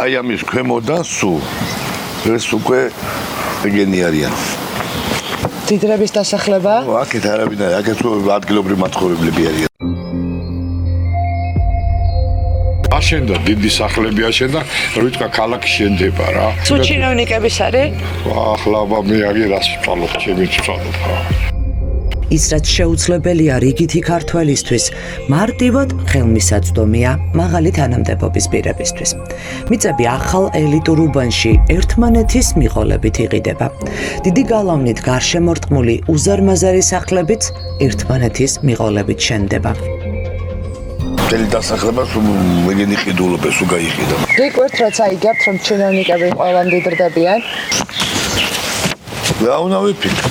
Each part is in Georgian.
აი ამის ქვემოდან სულ ეს უკვე ეგენი არიან. დიდრების დასახლება? აქეთ არაბინ არის, აქეთ ადგილობრივი მაცხოვრებლები არიან. აშენდა დიდი სახლები აშენდა, როიტკა ქალაქი შენდება რა. თუ ჩინოვნიკების არის? ახლა მე აგერას ვწვალოთ, ჩემი ვწვალოთ რა. ის რაც შეუძლებელია რიგითი ქართველისთვის, მარტივად ხელმისაწვდომია მაღალი თანამდებობის პირებისთვის. მიწები ახალ ელიტურ უბანში ერთმანეთის მიყოლებით იყიდება. დიდი გალავნით გარშემორტყმული უზარმაზარი სახლებიც ერთმანეთის მიყოლებით შენდება. მთელი დასახლება მეგენი ყიდულობე სულ გაიყიდა. გიკვირთ რაც აიგებთ რომ ჩინოვნიკები ყველა მდიდრდებიან? რა უნდა ვიფიქრე?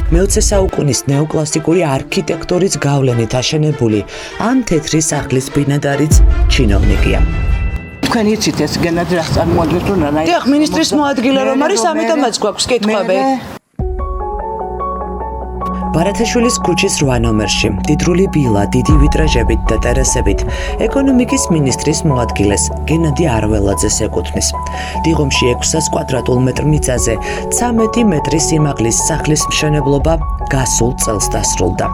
მე-20 საუკუნის ნეოკლასიკური არქიტექტურის გავლენით აშენებული ამ თეთრი სახლის ბინადარიც ჩინოვნიკია. თქვენ იცით ეს გენადი რა წარმოადგენს თუ რა? დიახ, მინისტრის მოადგილე რომ არის, ამიტომაც გვაქვს კითხვები. ბარათაშვილის ქუჩის 8 ნომერში მდიდრული ვილა, დიდი ვიტრაჟებით და ტერასებით ეკონომიკის მინისტრის მოადგილეს გენადი არველაძეს ეკუთვნის. დიღომში 600 კვადრატულ მეტრ მიწაზე 13 მეტრის სიმაღლის სახლის მშენებლობა გასულ წელს დასრულდა.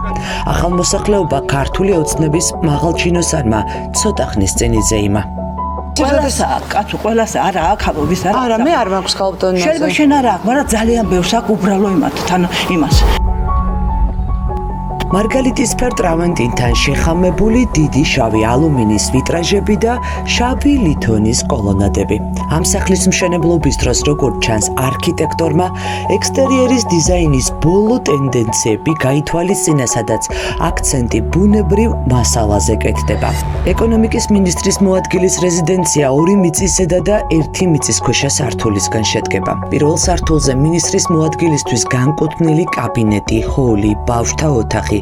ახალმოსახლეობა ქართული ოცნების მაღალჩინოსანმა ცოტა ხნის წინ იზეიმა. ყველასა კაცო, ყველასა არა აქ ვის არა? არა, მე არ მაქვს ხალბტონაზე. შეიძლება შენ არა აქვს, მაგრამ ძალიან ბევრს აქვს უბრალო იმათთან იმას. მარგალიტისფერ ტრავანტინთან შეხამებული დიდი შავი ალუმინის ვიტრაჟები და შავი ლითონის კოლონადები. ამ სახლის მშენებლობის დროს როგორც ჩანს არქიტექტორმა ექსტერიერის დიზაინის ბოლო ტენდენციები გაითვალისწინა, სადაც აქცენტი ბუნებრივ მასალაზე კეთდება. ეკონომიკის მინისტრის მოადგილის რეზიდენცია 2 მიწისზედა და 1 მიწისქვეშა სართულისგან შედგება. პირველ სართულზე მინისტრის მოადგილისთვის განკუთვნილი კაბინეტი, ჰოლი, ბავშვთა ოთახი,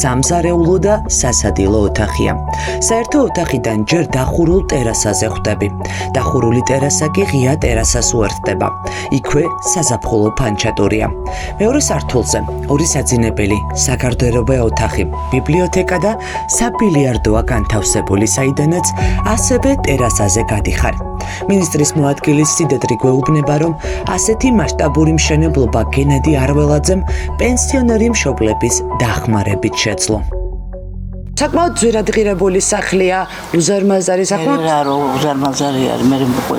სამზარეულო და სასადილო ოთახია. საერთო ოთახიდან ჯერ დახურულ ტერასაზე ხვდები. დახურული ტერასა კი ღია ტერასას უერთდება. იქვე საზაფხულო ფანჩატურია. მეორე სართულზე 2 საძინებელი, საგარდერობე ოთახი, ბიბლიოთეკა და საბილიარდოა განთავსებული, საიდანაც ასევე ტერასაზე გადიხარ. მინისტრის მოადგილის სიდედრი გვეუბნება, რომ ასეთი მასშტაბური მშენებლობა გენადი არველაძემ პენსიონერი მშობლების დახმარებით შეძლო. საკმაოდ ძვირადღირებული სახლია, უზარმაზარი სახლა. რა უზარმაზარი არის, მე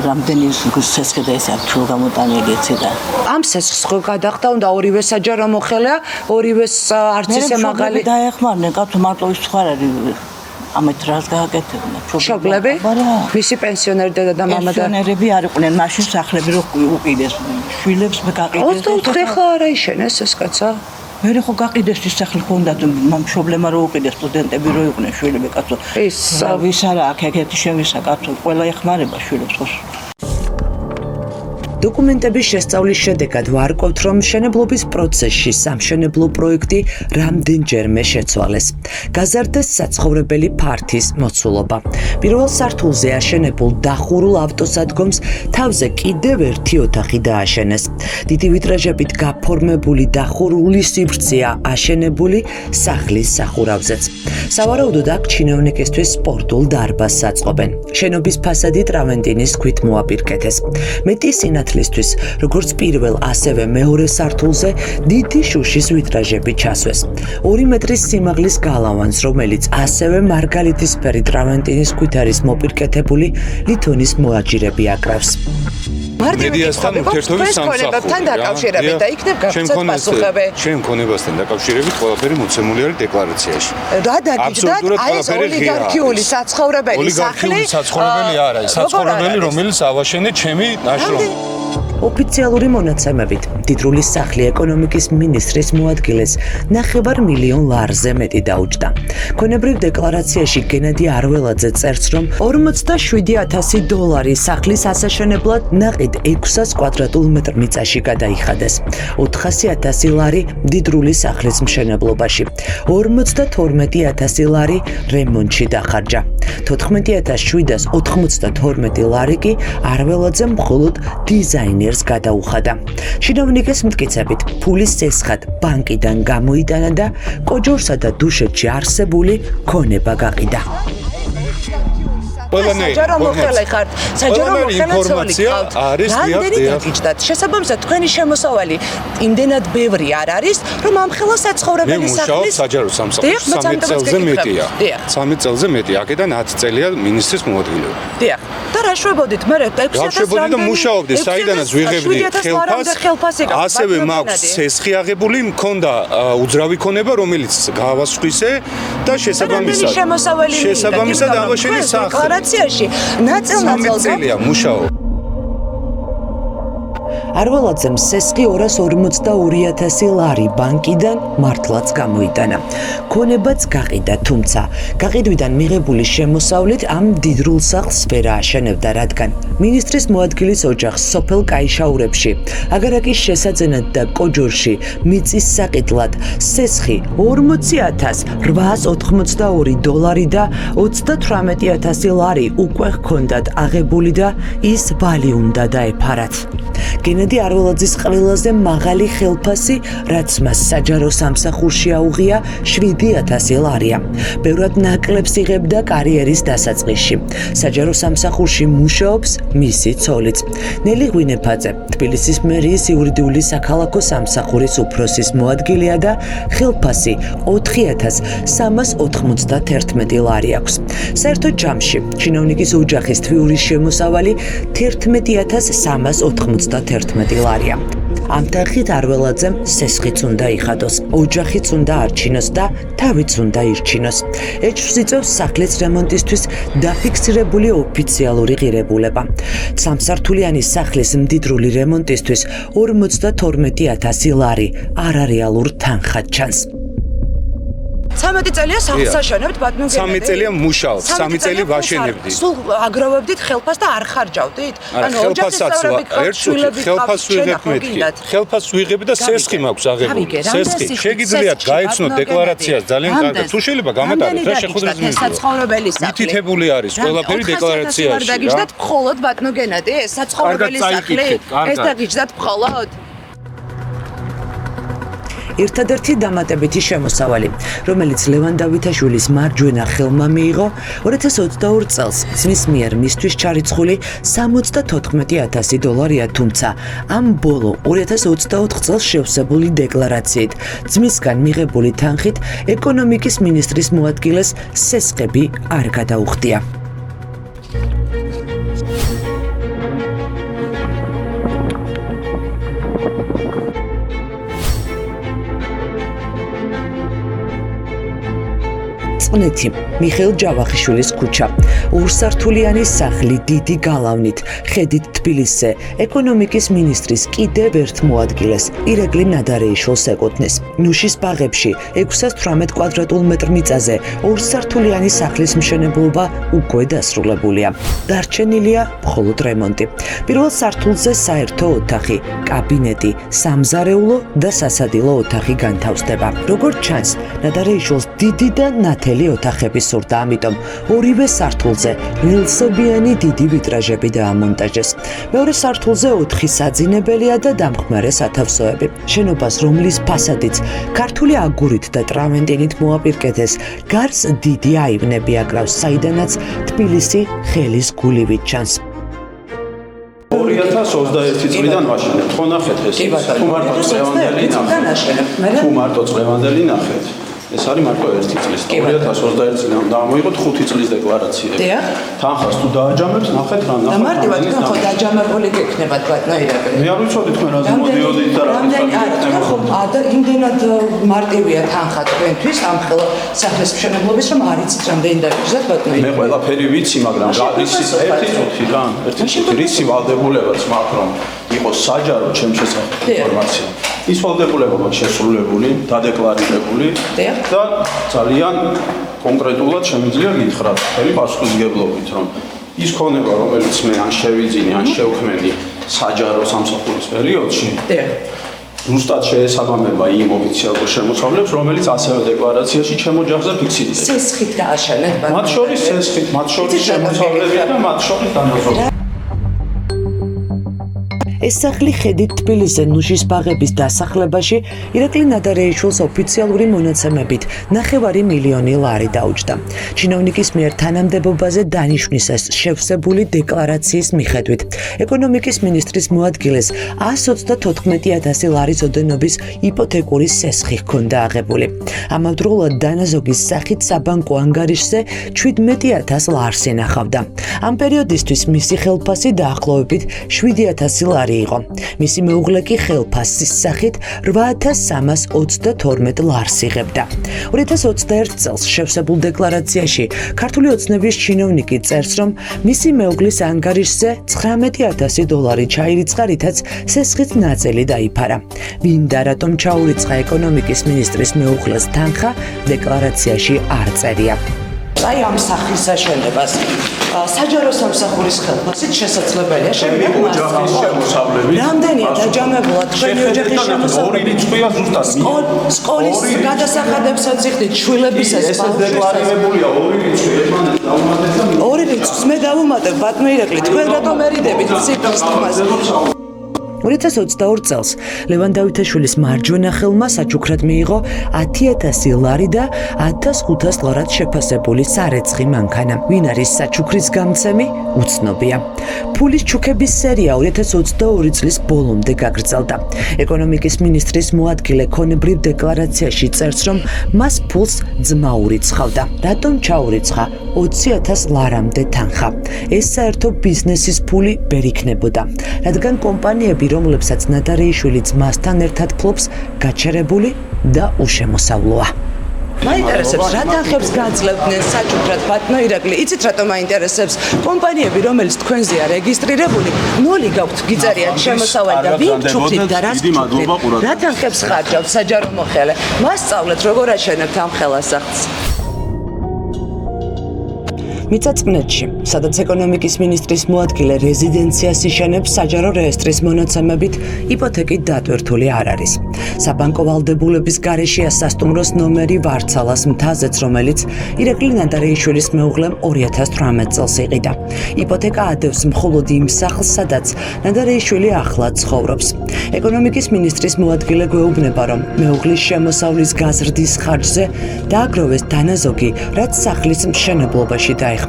რამდენი სესხი და ეს არ თუ გამოტანილი ეცი და. ამ სესხს ხო გადახდა, უნდა ორივე საჯარო მოხელეა, ორივეს არც ისე მაღალი. დაეხმარნენ, კაცო მარტო ის ხარ არის. ამით რას გააკეთებინა? მშობლები? მისი პენსიონერი დედა და მამა და პენსიონერები არ იყვნენ, მაშინ სახლები რო უყიდეს, შვილებს გაყიდეს. 24 ხა არა იშენეს ეს კაცა? მე ხო გაყიდეს ის სახლი ხონდა მშობლებმა რო უყიდეს, სტუდენტები რო იყვნენ შვილები კაცო. ის ვის არა აქ ეგეთი შევისა კაცო, ყველა ეხმარება შვილებს ხო. დოკუმენტების შესწავლის შედეგად ვარკვევთ, რომ მშენებლობის პროცესში სამშენებლო პროექტი რამდენჯერმე შეცვალეს. გაზარდეს საცხოვრებელი ფართის მოცულობა. პირველ სართულზე აშენებულ დახურულ ავტოსადგომს თავზე კიდევ 1 ოთახი დააშენეს. დიდი ვიტრაჟებით გაფორმებული დახურული სივრცეა აშენებული სახლის სახურავზეც. სავარაუდოდ აქ ჩინოვნიკისთვის სპორტულ დარბაზს აწყობენ. შენობის ფასადი ტრავენტინის ქვით მოაპირკეთეს. მეტი სინათლისთვის, როგორც პირველ, ასევე მეორე სართულზე დიდი შუშის ვიტრაჟები ჩასვეს. 2 მეტრის სიმაღლის გალავანს, რომელიც ასევე მარგალიტისფერი ტრავენტინის ქვით არის მოპირკეთებული, ლითონის მოაჯირები აკრავს. მედიასთან ურთიერთობის სამსახურთან დაკავშირებით და იქნებ გაგცეთ პასუხები. ჩვენ მქონებასთან დაკავშირებით ყველაფერი მოცემული არის დეკლარაციაში. რა დაგიჯდათ? აი ეს ოლიგარქიული საცხოვრებელი სახლი. ოლიგარქიული საცხოვრებელი არა, ის საცხოვრებელი, რომელიც ავაშენე ჩემი ნაშრომი. ოფიციალური მონაცემებით, მდიდრული სახლი ეკონომიკის მინისტრის მოადგილეს 9 მილიონ ლარზე მეტი დაუჯდა. ქონებრივ დეკლარაციაში გენადი არველაძე წერს, რომ $47,000 სახლის ასაშენებლად ნაყიდ 600 კვადრატულ მეტრ მიწაში გადაიხადეს. $400,000 მდიდრული სახლის მშენებლობაში, $52,000 რემონტში დახარჯა. $14,792 კი არველაძემ მხოლოდ დიზაინერს გადაუხადა. შინავნიკის მტკიცებით, ფულის სესხად ბანკიდან გამოიტანა და კოჯორსა და დუშეთში არსებული ქონება გაყიდა. საჯარო მოხელე ხართ, საჯარო მოხელე ცოლი ხართ. არის რამდენი დაგიჯდათ? შესაბამისად, თქვენი შემოსავალი იმდენად ბევრი არ არის, რომ ამ ხელა საცხოვრებელი მე მუშაობ სახლის საჯარო სამსახურში 13 წელზე მეტია. 13 წელზე მეტია, აქედან 10 წელია ministris მოადგილეობა. დიახ. და რა შვებოდით? მე 6000 გავშვებოდი და მუშაობდი, საიდანაც ვიღებდი ხელფას. ასევე მაქვს სესხი აღებული, მქონდა უძრავი ქონება, რომელიც გავასხვისე და შესაბამისად ავაშენე სახლი. ნაწილ-ნაწილ მუშაობ. არველაძემ სესხი $242,000 ბანკიდან მართლაც გამოიტანა. ქონებაც გაყიდა, თუმცა გაყიდვიდან მიღებული შემოსავლით ამ მდიდრულ სახლს ვერ ააშენებდა, რადგან ministris მოადგილის ოჯახს სოფელ კაიშაურებში, აგარაკის შესაძენად და კოჯორში მიწის საყიდლად სესხი $40,882 და $38,000 უკვე ჰქონდათ აღებული და ის ვალი უნდა დაეფარათ. გენადი არველაძის ყველაზე მაღალი ხელფასი, რაც მას საჯარო სამსახურში აუღია, $7,000-ია. ბევრად ნაკლებს იღებდა კარიერის დასაწყისში. საჯარო სამსახურში მუშაობს მისი ცოლიც. ნელი ღვინეფაძე, თბილისის მერიის იურიდიული საქალაქო სამსახურის უფროსის მოადგილეა და ხელფასი $4,391 აქვს. საერთო ჯამში ჩინოვნიკის ოჯახის თვიური შემოსავალი $11,391-ია. ამ თანხით არველაძემ სესხიც უნდა იხადოს, ოჯახიც უნდა არჩინოს და თავიც უნდა ირჩინოს. ეჭვს იწევს სახლის რემონტისთვის დაფიქსირებული ოფიციალური ღირებულება. სამსართულიანი სახლის მდიდრული რემონტისთვის $52,000 არარეალურ თანხად ჩანს. 13 წელია სახლს აშენებთ, ბატონო გენადი? 3 წელია მუშაობ, 3 წელი ვაშენებდი. სულ აგროვებდით ხელფას და არ ხარჯავდით? ხელფასაც ხელფას ვიღებ მეთქი. ხელფას ვიღებ და სესხი მაქვს აღებული. სესხი. შეგიძლიათ გაეცნოთ დეკლარაციას ძალიან კარგად. თუ შეიძლება გამატარეთ რა შეხუდრის მინდა. საცხოვრებელი სახლი. მითითებული არის ყველაფერი დეკლარაციაში. დაგიჯდათ მხოლოდ ბატონო გენადი, ეს საცხოვრებელი სახლი. ეს დაგიჯდათ მხოლოდ. ერთადერთი დამატებითი შემოსავალი, რომელიც ლევან დავითაშვილის მარჯვენა ხელმა მიიღო, 2022 წელს ძმის მიერ მისთვის ჩარიცხული $74,000-ია, თუმცა ამ ბოლო 2024 წელს შევსებული დეკლარაციით ძმისგან მიღებული თანხით ეკონომიკის მინისტრის მოადგილეს სესხები არ გადაუხდია. წვნეთი, მიხეილ ჯავახიშვილის ქუჩა, ორსართულიანი სახლი დიდი გალავნით, ხედით თბილისზე, ეკონომიკის მინისტრის კიდევ ერთ მოადგილეს, ირაკლი ნადარეიშვილს ეკუთვნის. ნუშის ბაღებში 618 კვადრატულ მეტრ მიწაზე ორსართულიანი სახლის მშენებლობა უკვე დასრულებულია. დარჩენილია მხოლოდ რემონტი. პირველ სართულზე საერთო ოთახი, კაბინეტი, სამზარეულო და სასადილო ოთახი განთავსდება. როგორც ჩანს, ნადარეიშვილს დიდი და ნათელი ოთახები სურდა, ამიტომ ორივე სართულზე ველსებიანი დიდი ვიტრაჟები დაამონტაჟეს. მეორე სართულზე 4 საძინებელია და დამხმარე სათავსოები. შენობას, რომლის ფასადიც ქართული აგურით და ტრამენტინით მოაპირკეთეს, გარს დიდი აივნები აკრავს, საიდანაც თბილისი ხელის გულივით ჩანს. 2021 წლიდან ვაშენებთ, ხო ნახეთ ეს? თუ მარტო წლევანდელი ნახეთ. ეს არის მარტო 1 წლის. 2021 წლიდან დამოიღოთ 5 წლის დეკლარაციები. თანხას თუ დააჯამებთ, ნახეთ რა ნახეთ. და მარტივად თქვენ ხო დაჯამებული გექნებათ ბატონო ირაკლი. მე არ ვიცოდი თქვენ რაზე მოდიოდით და რა და იმდენად მარტივია თანხა თქვენთვის ამ ხელა სახლის მშენებლობის, რომ არ იცით რამდენი დაგიჯდათ ბატონო ირაკლი. მე ყველაფერი ვიცი, მაგრამ რა ისი ერთი წუთი რა, ერთი წუთი რისი ვალდებულებაც მაქვს, რომ იყოს საჯარო ჩემ შესახებ ინფორმაცია. ის ვალდებულება მაქვს შესრულებული, დადეკლარირებული და ძალიან კონკრეტულად შემიძლია გითხრათ ხელი პასუხისმგებლობით, რომ ის ქონება, რომელიც მე ან შევიძინე, ან შევქმენი საჯარო სამსახურის პერიოდში, ზუსტად შეესაბამება იმ ოფიციალურ შემოსავლებს, რომელიც ასევე დეკლარაციაში ჩემო ჯახზე ფიქსირდება. სესხით გააშენეთ. მათ შორის სესხით, მათ შორის შემოსავლები და მათ შორის დამაზოგებები. ეს სახლი ხედით თბილისზე ნუშის ბაღების დასახლებაში ირაკლი ნადარეიშვილს ოფიციალური მონაცემებით 9 მილიონი ლარი დაუჯდა. ჩინოვნიკის მიერ თანამდებობაზე დანიშვნისას შევსებული დეკლარაციის მიხედვით, ეკონომიკის მინისტრის მოადგილეს 194,000 ლარის ოდენობის იპოთეკური სესხი ჰქონდა აღებული. ამავდროულად დანაზოგის სახით საბანკო ანგარიშზე 17,000 ლარს ინახავდა. ამ პერიოდისთვის მისი ხელფასი დაახლოებით 7,000 ლარი იყო. მისი მეუღლე კი ხელფასის სახით 8,322 ლარს იღებდა. 2021 წელს შევსებულ დეკლარაციაში ქართული ოცნების ჩინოვნიკი წერს, რომ მისი მეუღლის ანგარიშზე 19,000 დოლარი ჩაირიცხა, რითაც სესხის ნაწილი დაიფარა. ვინდა რატომ ჩაურიცხა ეკონომიკის მინისტრის მეუღლეს თანხა, დეკლარაციაში არ წერია. აი ამ სახლის აშენებას საჯარო სამსახურის ხელფასით შესაძლებელია ოჯახის შემოსავლები. რამდენია დაჯამებულად თქვენი ოჯახის შემოსავლები? ორი რიცხვია ზუსტად. სკოლის გადასახადებსაც იხდით, შვილებისას დეკლარირებულია ორი რიცხვი, ერთმანეთს დაუმატეთ. ორი რიცხვს მე დავუმატებ, ბატონო ირაკლი, თქვენ რატომ ერიდებით ციფრის თქმას? 2022 წელს ლევან დავითაშვილის მარჯვენა ხელმა საჩუქრად მიიღო 10,000 ლარი და 1,500 ლარად შეფასებული სარეცხი მანქანა. ვინ არის საჩუქრის გამცემი? უცნობია. ფულის ჩუქების სერია 2022 წლის ბოლომდე გაგრძელდა. ეკონომიკის მინისტრის მოადგილე ქონებრივ დეკლარაციაში წერს, რომ მას ფულს ძმა ურიცხავდა. რატომ ჩაურიცხა 20,000 ლარამდე თანხა? ეს საერთო ბიზნესის ფული ვერ იქნებოდა, რადგან კომპანიები, რომლებსაც ნადარეიშვილი ძმასთან ერთად ფლობს, გაჩერებული და უშემოსავლოა. მაინტერესებს რა თანხებს გაძლევდნენ საჩუქრად, ბატონო ირაკლი? იცით რატომ მაინტერესებს? კომპანიები, რომელიც თქვენზეა რეგისტრირებული, ნოლი გაქვთ, გიწერიათ შემოსავალი და ვინ ჩუქრით და რას ჩუქრით? რა თანხებს ხარჯავთ საჯარო მოხელე? მასწავლეთ როგორ აშენებთ ამ ხელასახს. მიწაწმნეთში, სადაც ეკონომიკის მინისტრის მოადგილე რეზიდენციას იშენებს, საჯარო რეესტრის მონაცემებით იპოთეკით დატვირთული არ არის. საბანკო ვალდებულების გარეშეა სასტუმროს ნომერი ვარცალას მთაზეც, რომელიც ირაკლი ნადარეიშვილის მეუღლემ 2018 წელს იყიდა. იპოთეკა ადევს მხოლოდ იმ სახლს, სადაც ნადარეიშვილი ახლა ცხოვრობს. ეკონომიკის მინისტრის მოადგილე გვეუბნება, რომ მეუღლის შემოსავლის გაზრდის ხარჯზე დააგროვეს დანაზოგი, რაც სახლის მშენებლობაში დაეხმარა.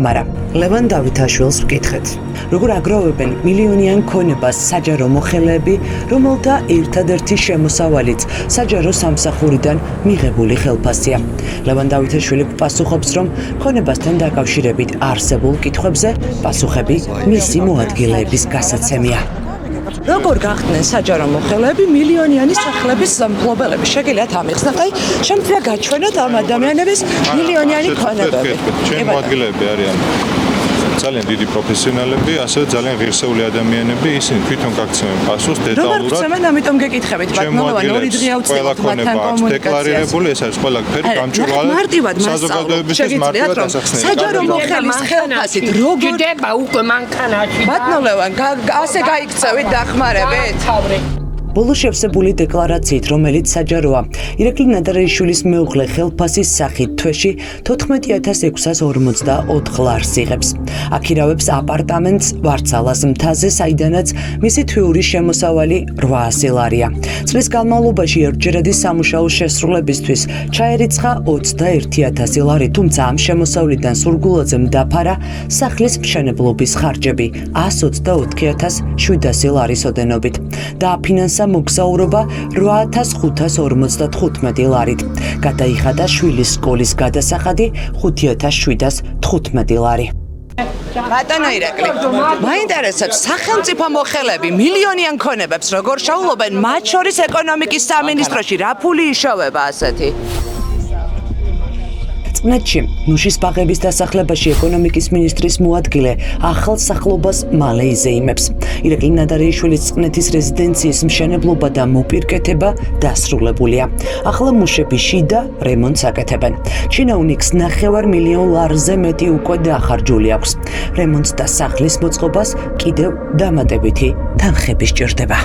ლევან დავითაშვილს ვკითხეთ, როგორ აგროვებენ მილიონიან ქონებას საჯარო მოხელეები, რომელთა ერთადერთი შემოსავალიც საჯარო სამსახურიდან მიღებული ხელფასია. ლევან დავითაშვილი პასუხობს, რომ ქონებასთან დაკავშირებით არსებულ კითხვებზე პასუხები მისი მოადგილეების გასაცემია. როგორ გახდნენ საჯარო მოხელეები მილიონიანი სახლების მფლობელები? შეგიძლიათ ამიხსნათ, აი შემიძლია გაჩვენოთ ამ ადამიანების მილიონიანი ქონებები. ჩემი მოადგილეები არიან ძალიან დიდი პროფესიონალები, ასევე ძალიან ღირსეული ადამიანები, ისინი თვითონ გაგცემენ პასუხს დეტალურად. როგორ გცემენ, ამიტომ გეკითხებით, ბატონო, ორი დღეა უწევთ მათთან კომუნიკაციას. დეკლარირებული, ეს არის ყველაფერი გამჭვირვალე. საზოგადოებისთვის მარტივად ასახსნელი. საჯარო მოხელის ხელფასით როგორ ჯდება უკვე მანქანაში. ბატონო ლევან, ასე გაიქცევით დახმარებით? ბოლო შევსებული დეკლარაციით, რომელიც საჯაროა, ირაკლი ნადარეიშვილის მეუღლე ხელფასის სახით თვეში 14,644 ლარს იღებს. აქირავებს აპარტამენტს ვარცალას მთაზე, საიდანაც მისი თვიური შემოსავალი 800 ლარია. წლის განმავლობაში ერთჯერადი სამუშაო შესრულებისთვის ჩაერიცხა 21,000 ლარი, თუმცა ამ შემოსავლიდან სურგულაძემ დაფარა სახლის მშენებლობის ხარჯები 124,700 ლარის ოდენობით. დააფინანსა მოგზაურობა 8,545 ლარით. გადაიხადა შვილის სკოლის გადასახადი 5,715 ლარი. ბატონო ირაკლი, მაინტერესებს სახელმწიფო მოხელეები მილიონიან ქონებებს როგორ შოულობენ, მათ შორის ეკონომიკის სამინისტროში რა ფული იშოვება ასეთი? წყნეთში ნუშის ბაღების დასახლებაში ეკონომიკის მინისტრის მოადგილე ახალ სახლობას მალე იზეიმებს. ირაკლი ნადარეიშვილის წყნეთის რეზიდენციის მშენებლობა და მოპირკეთება დასრულებულია. ახლა მუშები შიდა რემონტს აკეთებენ. ჩინაუნიქს 9 მილიონ ლარზე მეტი უკვე დახარჯული აქვს. რემონტს და სახლის მოწყობას კიდევ დამატებითი თანხები სჭირდება.